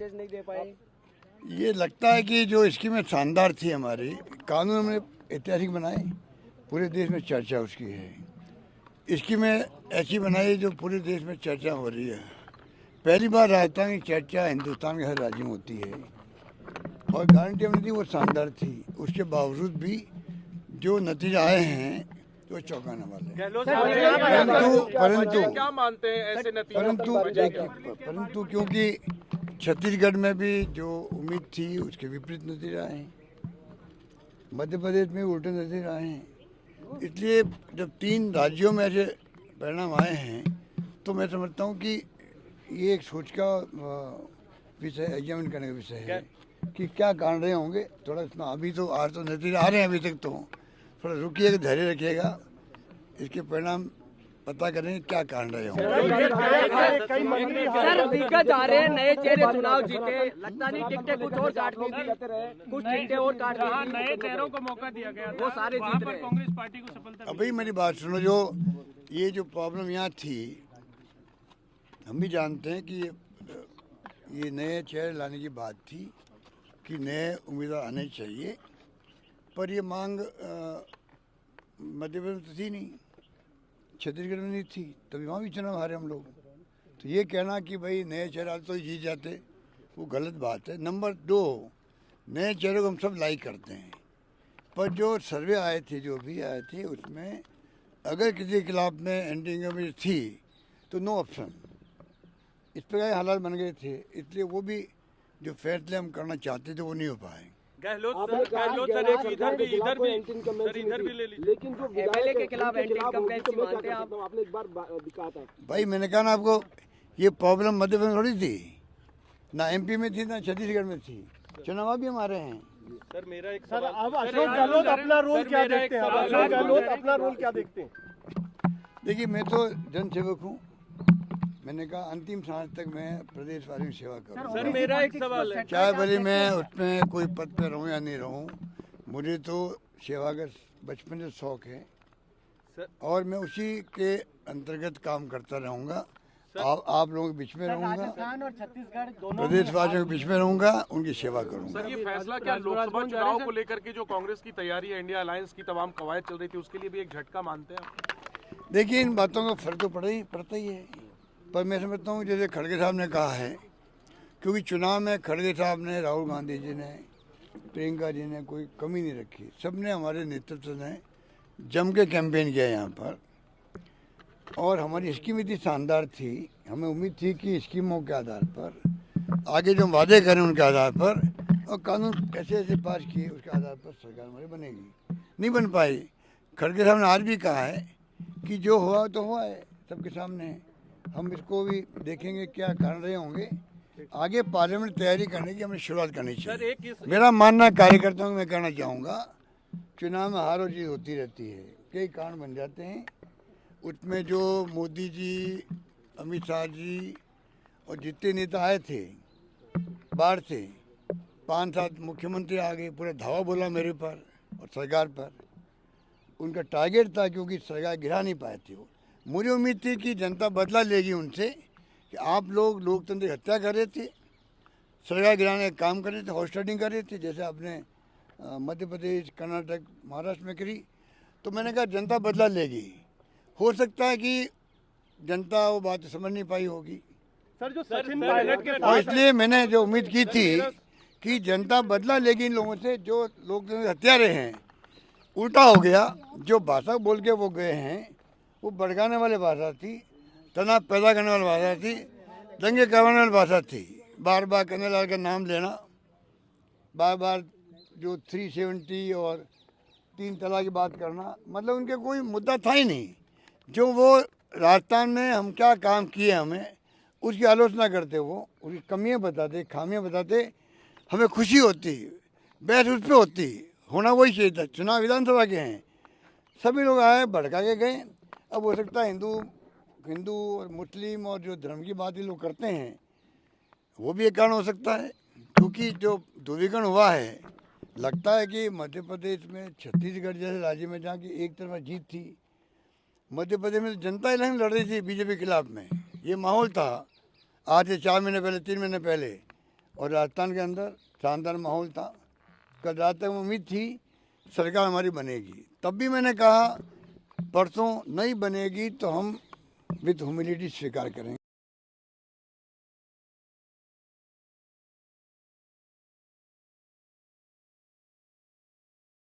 Message नहीं दे पाए? ये लगता है कि जो स्कीमें शानदार थी हमारी, कानून हमने ऐतिहासिक बनाए, पूरे देश में चर्चा उसकी है। स्कीमें ऐसी बनाई जो पूरे देश में चर्चा हो रही है। पहली बार राजस्थान की चर्चा हिंदुस्तान के हर राज्य में होती है और गारंटी हमने दी वो शानदार थी। उसके बावजूद भी जो नतीजे आए हैं तो चौंकाने वाले हैं। क्या मानते हैं ऐसे नतीजे? परंतु क्योंकि छत्तीसगढ़ में भी जो उम्मीद थी उसके विपरीत नतीजे आए हैं, मध्य प्रदेश में उल्टे नतीजे आए हैं। इसलिए जब 3 राज्यों में ऐसे परिणाम आए हैं तो मैं समझता हूँ कि ये एक सोच का विषय, एग्जामिन करने का विषय है कि क्या कारण रहे होंगे। थोड़ा इसमें अभी तो आज तो नतीजे आ रहे हैं, अभी तक तो थोड़ा रुकिएगा, धैर्य रखिएगा, इसके परिणाम पता करें क्या कारण रहे होंगे। सर दिग्गज आ रहे हैं, नए चेहरे चुनाव जीते, लगता नहीं टिकटें कुछ और काट दी थी, कुछ टिकटें और काट दी थी, नए चेहरों को मौका दिया गया, वो सारे जीत रहे हैं। कांग्रेस पार्टी को सफलता। अभी मेरी बात सुनो, जो ये जो प्रॉब्लम यहाँ थी, हम भी जानते हैं कि ये नए चेहरे लाने की बात थी कि नए उम्मीदवार आने चाहिए, पर ये मांग मध्य प्रदेश में तो थी नहीं, छत्तीसगढ़ में नहीं थी, तभी वहाँ भी चुनाव हारे हम लोग। तो ये कहना कि भाई नए चेहरे तो जीत जाते, वो गलत बात है। नंबर 2, नए चेहरे को हम सब लाइक करते हैं, पर जो सर्वे आए थे, जो भी आए थे, उसमें अगर किसी के खिलाफ में एंटी में थी तो नो ऑप्शन, इस प्रकार हालात बन गए थे। इसलिए वो भी जो फैसले हम करना चाहते थे वो नहीं हो पाए। गहलोत सर एक इधर भी ले लीजिए, लेकिन जो एमएलए के खिलाफ एंटी इनकम टैक्स की मांगते हैं आप? आपने एक बार दिखा था भाई मैंने कहा ना आपको, ये प्रॉब्लम मध्य प्रदेश में थोड़ी थी, ना एमपी में थी ना छत्तीसगढ़ में थी, चुनाव भी हमारे हैं। सर मेरा एक सर, अब अशोक गहलोत अपना रोल क्या देखते हैं? अशोक गहलोत अपना रोल क्या देखते हैं? देखिए, मैं तो जनसेवक हूँ, मैंने कहा अंतिम सांस तक मैं प्रदेश वासियों की सेवा करूँ। सर मेरा एक सवाल है, चाहे भले मैं उसमें कोई पद पे रहूँ या नहीं रहूँ, मुझे तो सेवा का बचपन से शौक है और मैं उसी के अंतर्गत काम करता रहूँगा। आप लोगों के बीच में रहूँगा, राजस्थान और छत्तीसगढ़ दोनों प्रदेशवासियों के बीच में रहूँगा, उनकी सेवा करूँगा। सर ये फैसला क्या लोकसभा चुनाव को लेकर के जो कांग्रेस की तैयारी है, इंडिया अलायंस की तमाम कवायद चल रही थी, उसके लिए भी एक झटका मानते हैं? देखिए, इन बातों का फर्क तो पड़ता ही है, पर मैं समझता हूँ जैसे खड़गे साहब ने कहा है, क्योंकि चुनाव में खड़गे साहब ने, राहुल गांधी जी ने, प्रियंका जी ने कोई कमी नहीं रखी, सबने, हमारे नेतृत्व ने जम के कैंपेन किया यहाँ पर और हमारी स्कीम इतनी शानदार थी, हमें उम्मीद थी कि स्कीमों के आधार पर आगे जो वादे करें उनके आधार पर और कानून ऐसे ऐसे पास किए उसके आधार पर सरकार हमारी बनेगी, नहीं बन पाई। खड़गे साहब ने आज भी कहा है कि जो हुआ तो हुआ है, सबके सामने हम इसको भी देखेंगे क्या कारण रहे होंगे, आगे पार्लियामेंट तैयारी करने की हमें शुरुआत करनी चाहिए। मेरा मानना कार्यकर्ताओं को मैं कहना चाहूँगा, चुनाव में हार और जीत होती रहती है, कई कारण बन जाते हैं, उसमें जो मोदी जी, अमित शाह जी और जितने नेता आए थे बाहर से, 5-7 मुख्यमंत्री आ गए, पूरा धावा बोला मेरे पर और सरकार पर, उनका टारगेट था क्योंकि सरकार गिरा नहीं पाए थे वो। मुझे उम्मीद थी कि जनता बदला लेगी उनसे कि आप लोग लोकतंत्र की हत्या कर रहे थे, सरकार गिराने का काम कर रहे थे, हॉस्टिंग कर रहे थे, जैसे आपने मध्य प्रदेश, कर्नाटक, महाराष्ट्र में करी। तो मैंने कहा जनता बदला लेगी, हो सकता है कि जनता वो बात समझ नहीं पाई होगी। सर जो सचिन पायलट के और इसलिए मैंने जो उम्मीद की थी कि जनता बदला लेगी इन लोगों से जो लोकतंत्र के हत्यारे हैं, उल्टा हो गया। जो भाषा बोल के वो गए हैं वो भड़काने वाली भाषा थी, तनाव पैदा करने वाली भाषा थी, दंगे करवाने वाली भाषा थी, बार बार कन्हैयालाल का नाम लेना, बार बार जो 370 और 3 तलाक की बात करना, मतलब उनके कोई मुद्दा था ही नहीं। जो वो राजस्थान में हम क्या काम किए हमें उसकी आलोचना करते, वो उसकी कमियां बताते, खामियां बताते, हमें खुशी होती, बहस उस पर होती, होना वही चाहिए था। चुनाव विधानसभा के हैं, सभी लोग आए भड़का के गए। अब हो सकता है हिंदू और मुस्लिम और जो धर्म की बात ये लोग करते हैं वो भी एक कारण हो सकता है, क्योंकि जो ध्रुवीकरण हुआ है, लगता है कि मध्य प्रदेश में, छत्तीसगढ़ जैसे राज्य में जहाँ की एक तरफा जीत थी, मध्य प्रदेश में जनता इलेक्शन लड़ रही थी बीजेपी के खिलाफ में, ये माहौल था आज से 4 महीने पहले, 3 महीने पहले, और राजस्थान के अंदर शानदार माहौल था। कल रात तक उम्मीद थी सरकार हमारी बनेगी, तब भी मैंने कहा परसों नहीं बनेगी तो हम विद ह्यूमिलिटी स्वीकार करेंगे।